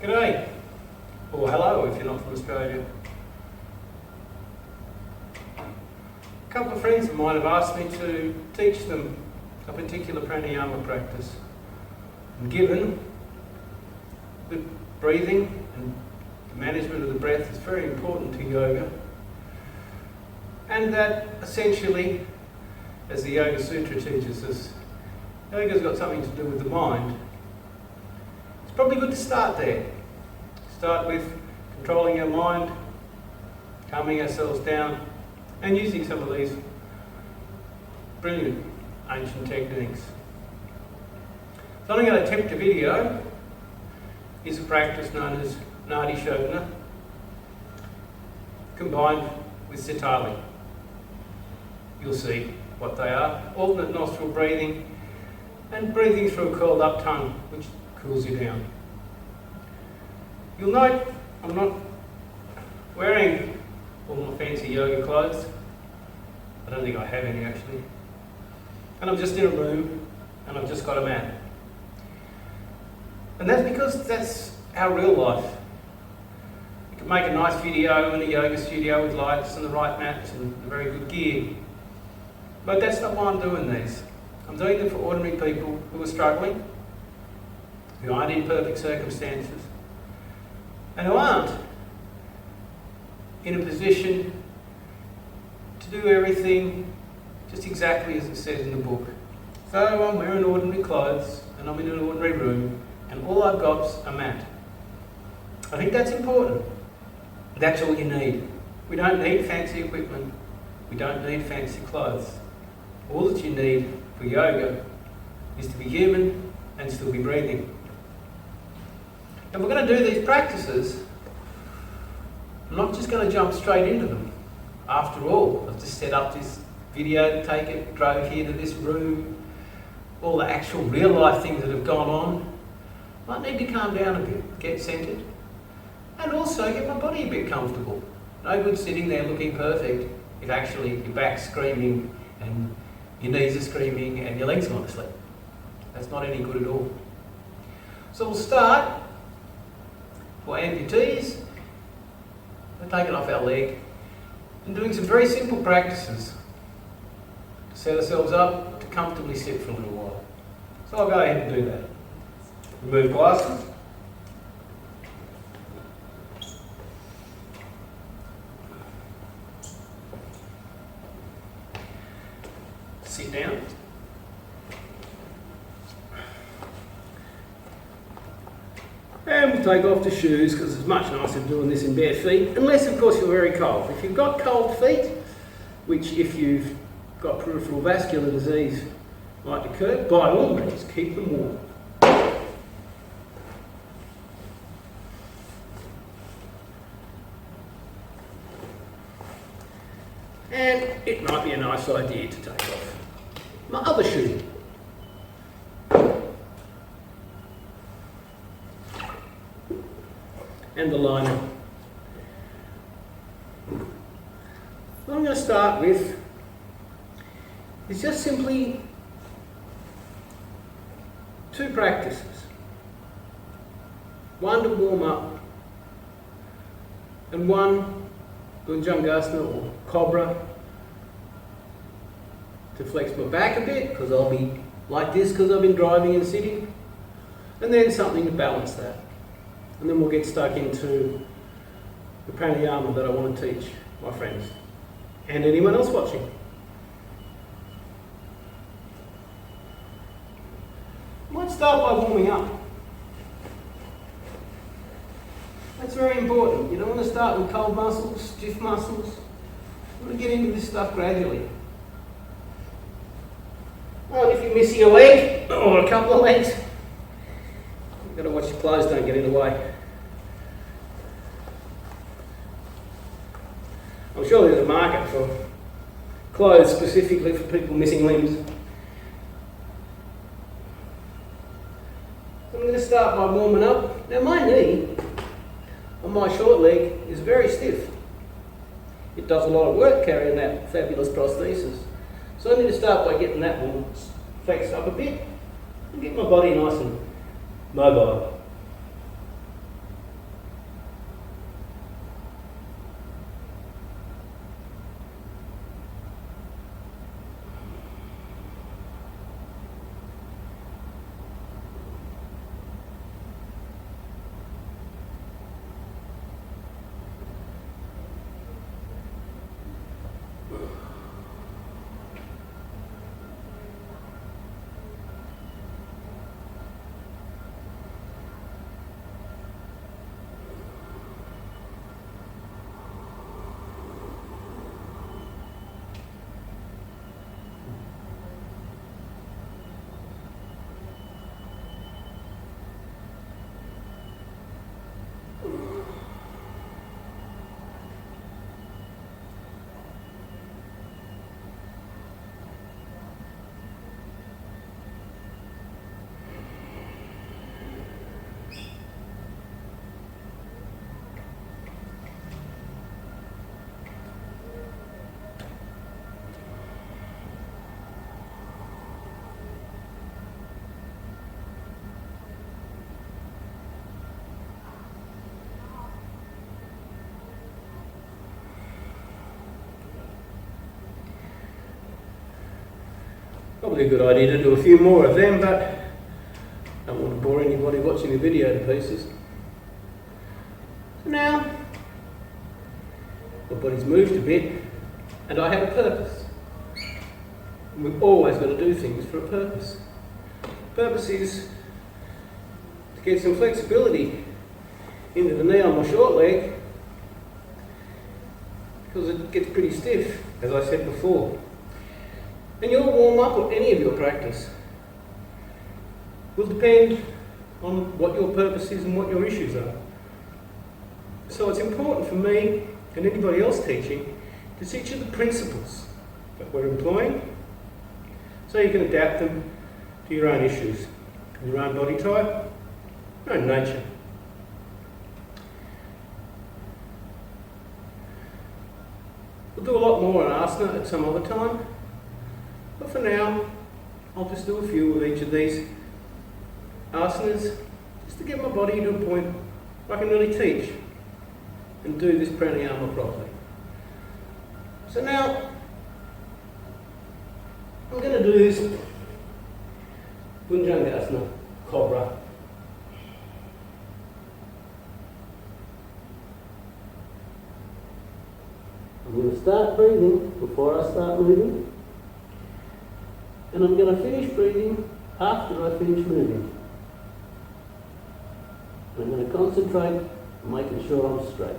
G'day, or hello if you're not from Australia. A couple of friends of mine have asked me to teach them a particular pranayama practice. And given the breathing and the management of the breath is very important to yoga, and that essentially, as the Yoga Sutra teaches us, yoga's got something to do with the mind. It's probably good to start there. Start with controlling our mind, calming ourselves down, and using some of these brilliant ancient techniques. So I'm going to attempt a video is a practice known as Nadi Shodia combined with Sitali. You'll see what they are. Alternate nostril breathing and breathing through a curled up tongue, which cools you down. You'll note I'm not wearing all my fancy yoga clothes. I don't think I have any actually. And I'm just in a room and I've just got a mat. And that's because that's our real life. You can make a nice video in a yoga studio with lights and the right mats and very good gear. But that's not why I'm doing these. I'm doing them for ordinary people who are struggling, who aren't in perfect circumstances, and who aren't in a position to do everything just exactly as it says in the book. So I'm wearing ordinary clothes and I'm in an ordinary room and all I've got's a mat. I think that's important. That's all you need. We don't need fancy equipment. We don't need fancy clothes. All that you need for yoga is to be human and still be breathing. And we're going to do these practices. I'm not just going to jump straight into them. After all, I've just set up this video to take it, drove here to this room, all the actual real life things that have gone on. Might need to calm down a bit, get centered, and also get my body a bit comfortable. No good sitting there looking perfect if actually your back's screaming and your knees are screaming and your legs want to sleep. That's not any good at all. So we'll start for amputees. We're taking off our leg and doing some very simple practices to set ourselves up to comfortably sit for a little while. So I'll go ahead and do that. Remove glasses. Sit down. And we'll take off the shoes because it's much nicer doing this in bare feet, unless of course you're very cold. If you've got cold feet, which if you've got peripheral vascular disease might occur, by all means keep them warm. And it might be a nice idea to take off my other shoe. And the liner. What I'm going to start with is just simply two practices. One to warm up and one Bhujangasana or Cobra to flex my back a bit because I'll be like this because I've been driving and sitting, and then something to balance that. And then we'll get stuck into the pranayama that I want to teach my friends and anyone else watching. I might start by warming up. That's very important. You don't want to start with cold muscles, stiff muscles. You want to get into this stuff gradually. Well, if you're missing a leg or a couple of legs, you've got to watch your clothes don't get in the way. I'm sure there's a market for clothes specifically for people missing limbs. I'm going to start by warming up. Now my knee on my short leg is very stiff. It does a lot of work carrying that fabulous prosthesis. So I need to start by getting that one flexed up a bit and get my body nice and mobile. Probably a good idea to do a few more of them, but I don't want to bore anybody watching the video to pieces. So now, my body's moved a bit, and I have a purpose. And we've always got to do things for a purpose. The purpose is to get some flexibility into the knee on my short leg, because it gets pretty stiff, as I said before. And your warm-up or any of your practice will depend on what your purpose is and what your issues are. So it's important for me and anybody else teaching to teach you the principles that we're employing so you can adapt them to your own issues, your own body type, your own nature. We'll do a lot more on asana at some other time, but for now I'll just do a few of each of these asanas just to get my body to a point where I can really teach and do this pranayama properly. So now I'm going to do this Bhujanga Cobra. I'm going to start breathing before I start moving, and I'm going to finish breathing after I finish moving. And I'm going to concentrate on making sure I'm straight.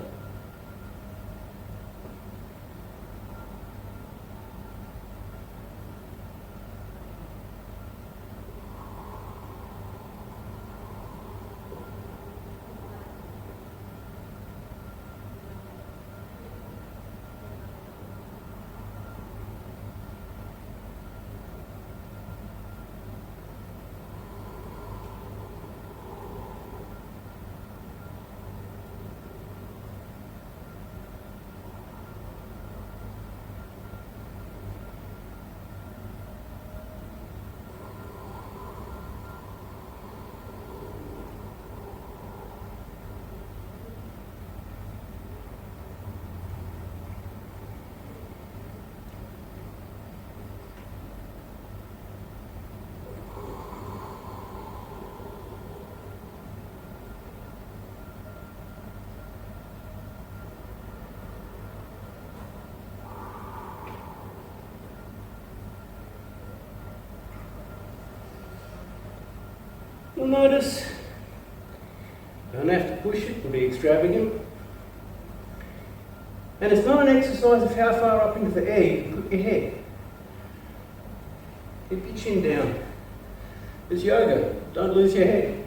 You'll notice, don't have to push it and be extravagant. And it's not an exercise of how far up into the air you can put your head. Keep your chin down. It's yoga, don't lose your head.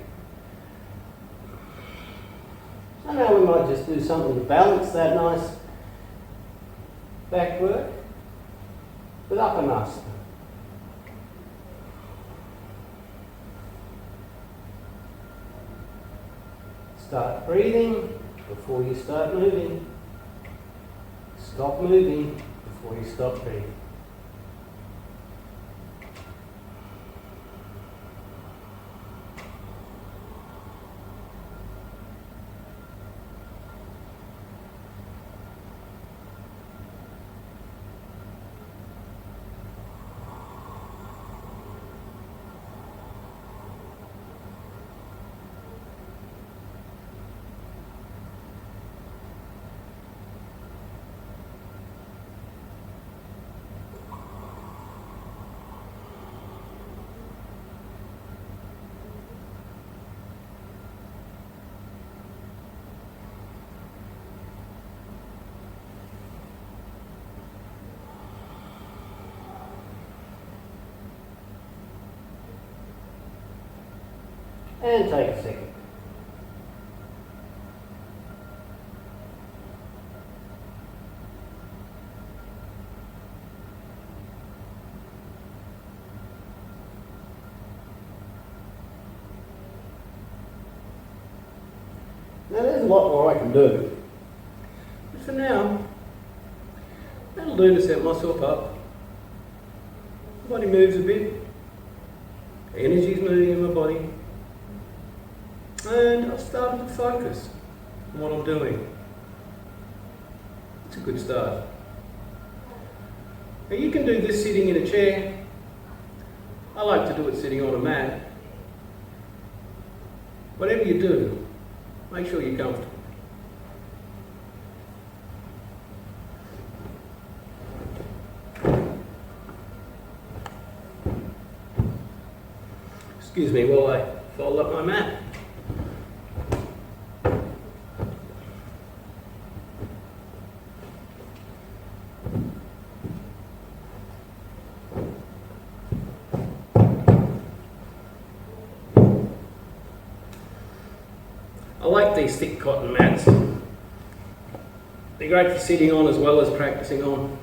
So now we might just do something to balance that nice back work with Apanasana. Start breathing before you start moving. Stop moving before you stop breathing. And take a second. Now there's a lot more I can do, but for now, that'll do to set myself up. The body moves a bit, the energy's moving in my body, and I've started to focus on what I'm doing. It's a good start. Now you can do this sitting in a chair, I like to do it sitting on a mat. Whatever you do, make sure you're comfortable. Excuse me while I fold up my mat. I like these thick cotton mats. They're great for sitting on as well as practicing on.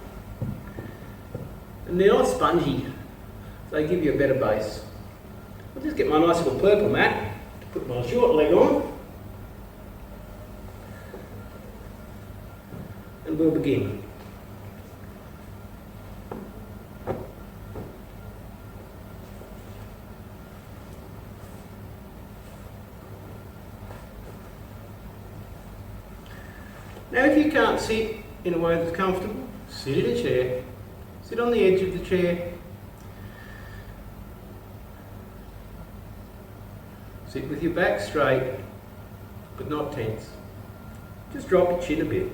And they're not spongy, so they give you a better base. I'll just get my nice little purple mat to put my short leg on. And we'll begin. Now if you can't sit in a way that's comfortable, sit in a chair. Sit on the edge of the chair. Sit with your back straight, but not tense. Just drop your chin a bit.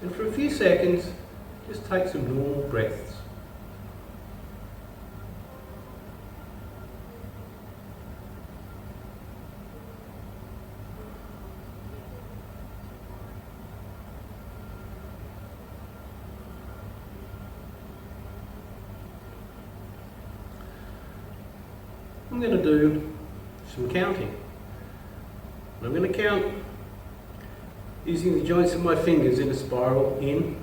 And for a few seconds, just take some normal breaths. I'm going to do some counting. I'm going to count using the joints of my fingers in a spiral in,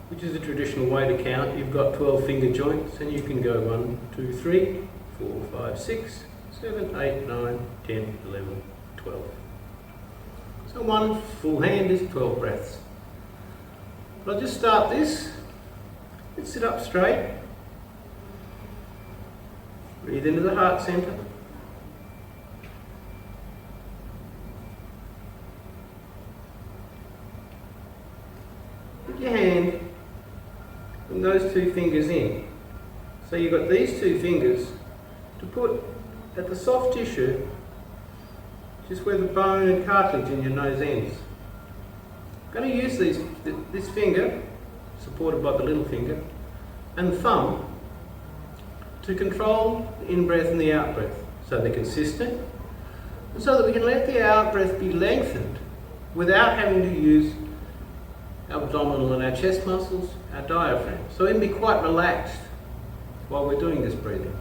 which is the traditional way to count. You've got 12 finger joints and you can go 1, 2, 3, 4, 5, 6, 7, 8, 9, 10, 11, 12. So one full hand is 12 breaths. I'll just start this. Let's sit up straight. Breathe into the heart center. Put your hand and those two fingers in. So you've got these two fingers to put at the soft tissue, just where the bone and cartilage in your nose ends. I'm going to use this finger, supported by the little finger, and the thumb to control the in-breath and the out-breath, so they're consistent, and so that we can let the out-breath be lengthened without having to use our abdominal and our chest muscles, our diaphragm. So we can be quite relaxed while we're doing this breathing.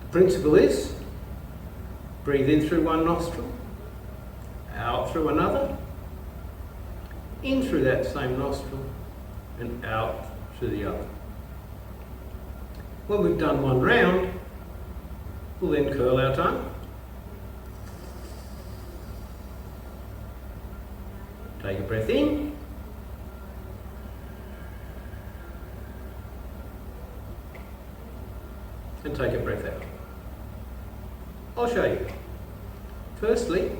The principle is, breathe in through one nostril, out through another, in through that same nostril, and out through the other. When we've done one round, we'll then curl our tongue. Take a breath in. And take a breath out. I'll show you. Firstly,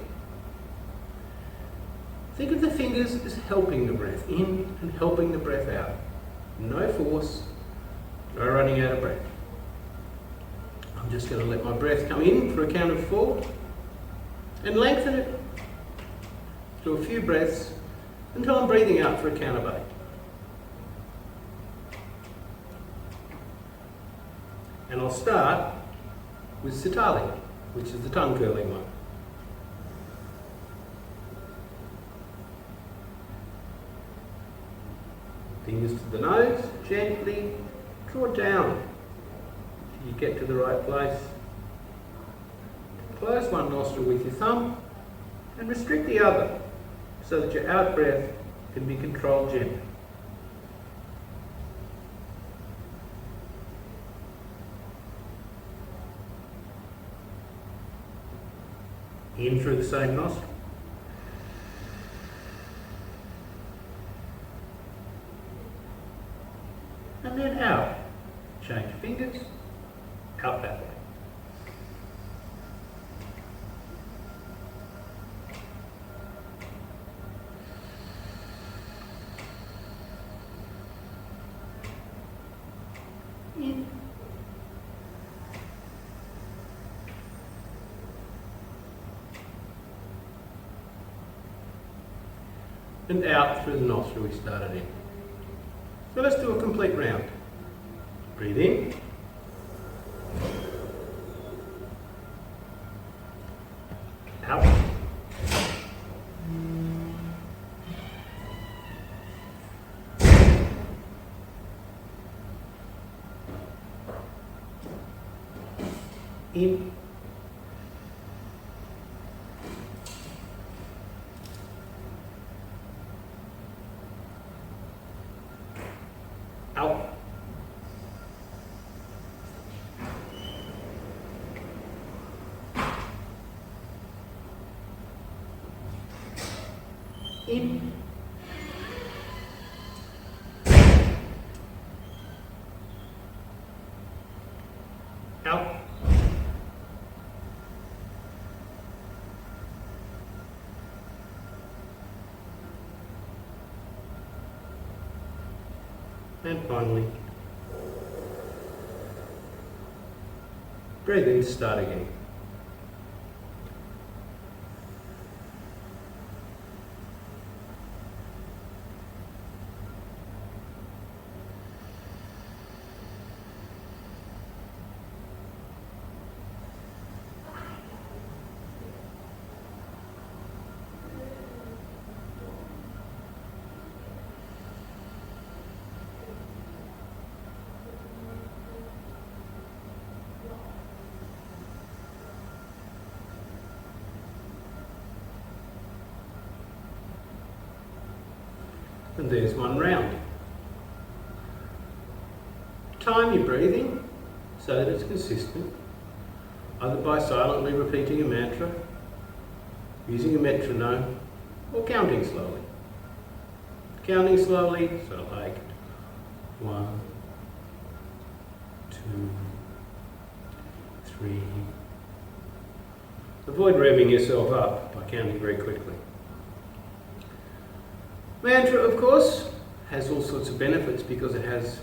think of the fingers as helping the breath in and helping the breath out. No force. No running out of breath. I'm just going to let my breath come in for a count of 4 and lengthen it through a few breaths until I'm breathing out for a count of 8. And I'll start with Sitali, which is the tongue curling one. Fingers to the nose, gently draw down till you get to the right place. Close one nostril with your thumb and restrict the other so that your out breath can be controlled gently. In through the same nostril. And then out. Change fingers, out that way. and out through the nostril we started in. So let's do a complete round. Breathe in. Out. In. Out. In. Out. And finally, breathe in to start again. And there's one round. Time your breathing so that it's consistent, either by silently repeating a mantra, using a metronome, or counting slowly. Counting slowly, so like 1, 2, 3. Avoid revving yourself up by counting very quickly. Mantra, of course, has all sorts of benefits because it has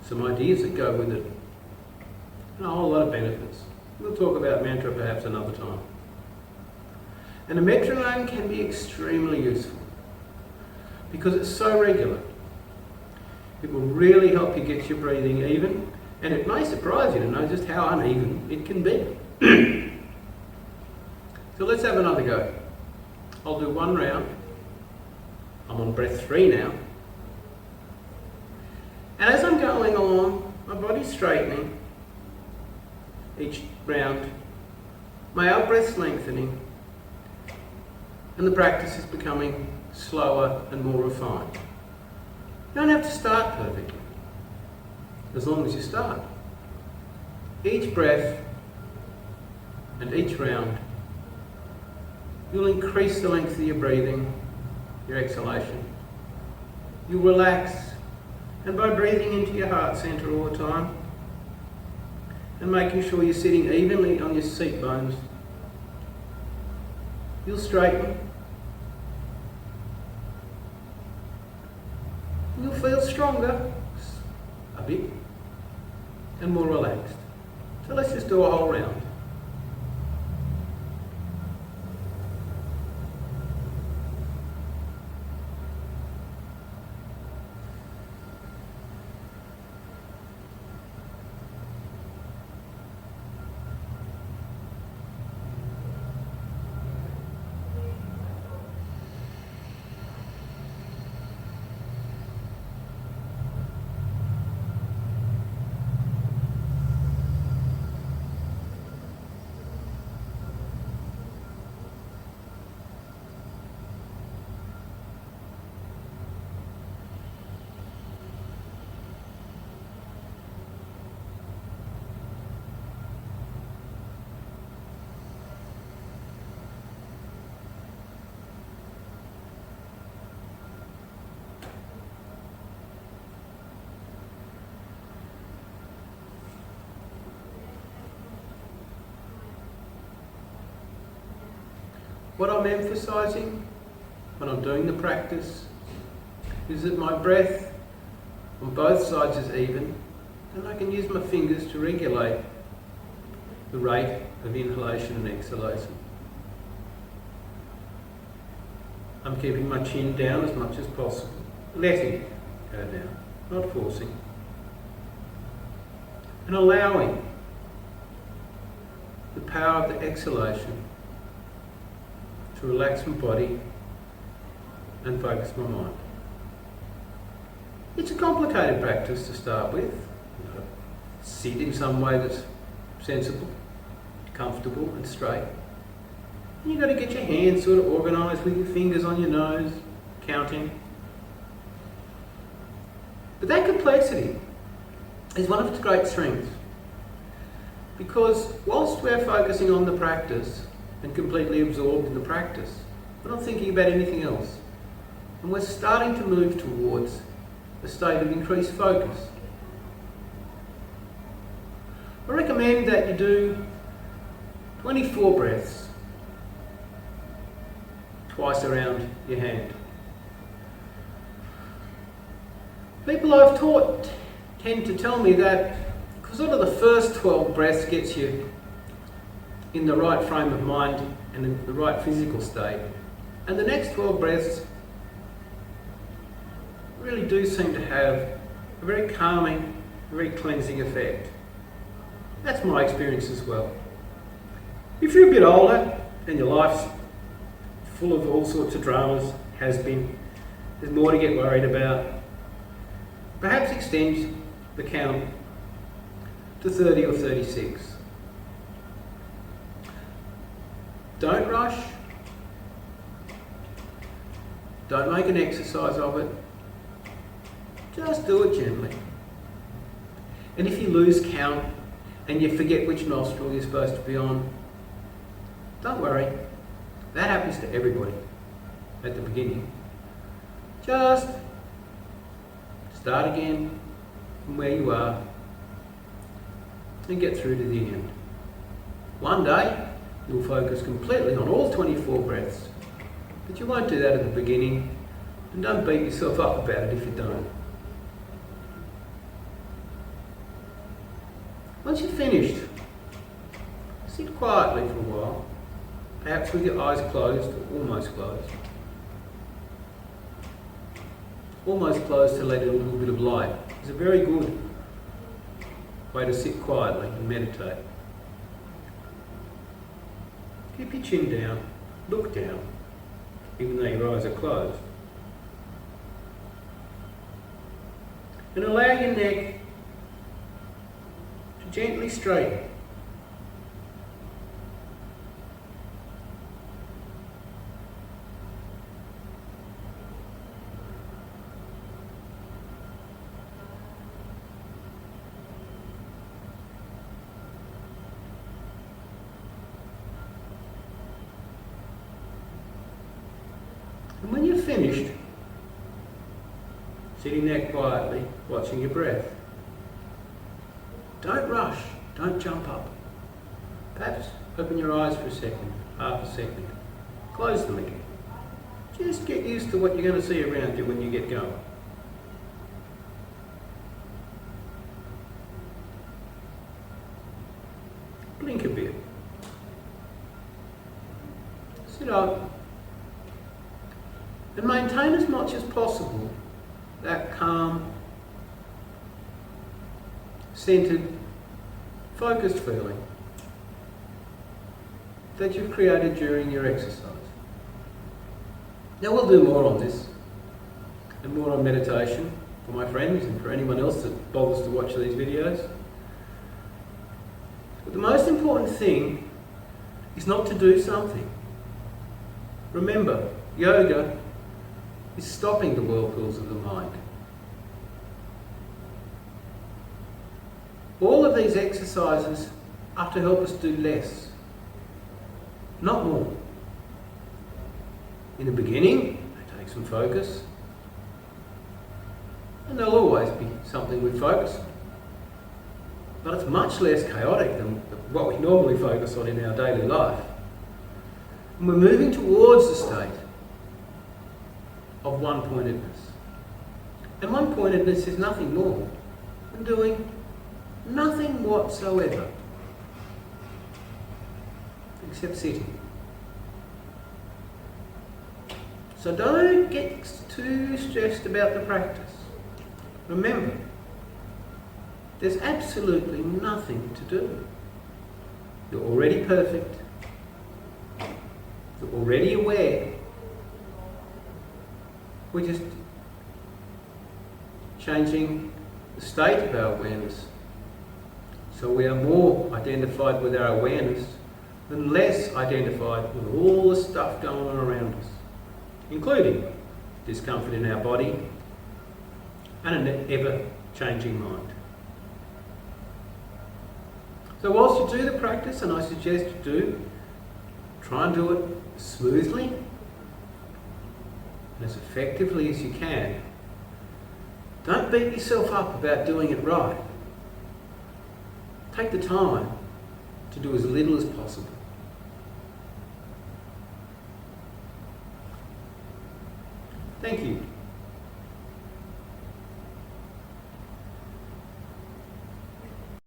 some ideas that go with it, and a whole lot of benefits. We'll talk about mantra perhaps another time. And a metronome can be extremely useful because it's so regular. It will really help you get your breathing even, and it may surprise you to know just how uneven it can be. So let's have another go. I'll do one round. I'm on breath 3 now. And as I'm going along, my body's straightening each round, my out breath's lengthening, and the practice is becoming slower and more refined. You don't have to start perfectly, as long as you start. Each breath and each round, you'll increase the length of your breathing, your exhalation. You'll relax, and by breathing into your heart center all the time and making sure you're sitting evenly on your seat bones, you'll straighten. You'll feel stronger a bit and more relaxed. So let's just do a whole round. What I'm emphasizing when I'm doing the practice is that my breath on both sides is even, and I can use my fingers to regulate the rate of inhalation and exhalation. I'm keeping my chin down as much as possible, letting go down, not forcing, and allowing the power of the exhalation to relax my body and focus my mind. It's a complicated practice to start with. Sit in some way that's sensible, comfortable and straight. And you've got to get your hands sort of organised with your fingers on your nose, counting. But that complexity is one of its great strengths. Because whilst we're focusing on the practice and completely absorbed in the practice, we're not thinking about anything else. And we're starting to move towards a state of increased focus. I recommend that you do 24 breaths twice around your hand. People I've taught tend to tell me that sort of the first 12 breaths gets you in the right frame of mind and in the right physical state, and the next 12 breaths really do seem to have a very calming, very cleansing effect. That's my experience as well. If you're a bit older and your life's full of all sorts of dramas, has been, there's more to get worried about, perhaps extend the count to 30 or 36. Don't rush. Don't make an exercise of it. Just do it gently. And if you lose count and you forget which nostril you're supposed to be on, don't worry. That happens to everybody at the beginning. Just start again from where you are and get through to the end. One day, you'll focus completely on all 24 breaths, but you won't do that at the beginning, and don't beat yourself up about it if you don't. Once you've finished, sit quietly for a while, perhaps with your eyes closed or almost closed. Almost closed to let in a little bit of light. It's a very good way to sit quietly and meditate. Keep your chin down, look down, even though your eyes are closed. And allow your neck to gently straighten. And when you're finished, sitting there quietly, watching your breath, don't rush, don't jump up. Perhaps open your eyes for a second, half a second, close them again. Just get used to what you're going to see around you when you get going. Blink a bit. Sit up. And maintain as much as possible that calm, centered, focused feeling that you've created during your exercise. Now we'll do more on this and more on meditation for my friends and for anyone else that bothers to watch these videos. But the most important thing is not to do something. Remember, yoga is stopping the whirlpools of the mind. All of these exercises are to help us do less, not more. In the beginning, they take some focus, and there'll always be something we focus on. But it's much less chaotic than what we normally focus on in our daily life. And we're moving towards the state of one-pointedness. And one-pointedness is nothing more than doing nothing whatsoever except sitting. So don't get too stressed about the practice. Remember, there's absolutely nothing to do. You're already perfect. You're already aware. We're just changing the state of our awareness. So we are more identified with our awareness than less identified with all the stuff going on around us, including discomfort in our body and an ever-changing mind. So whilst you do the practice, and I suggest you do, try and do it smoothly and as effectively as you can. Don't beat yourself up about doing it right. Take the time to do as little as possible. Thank you.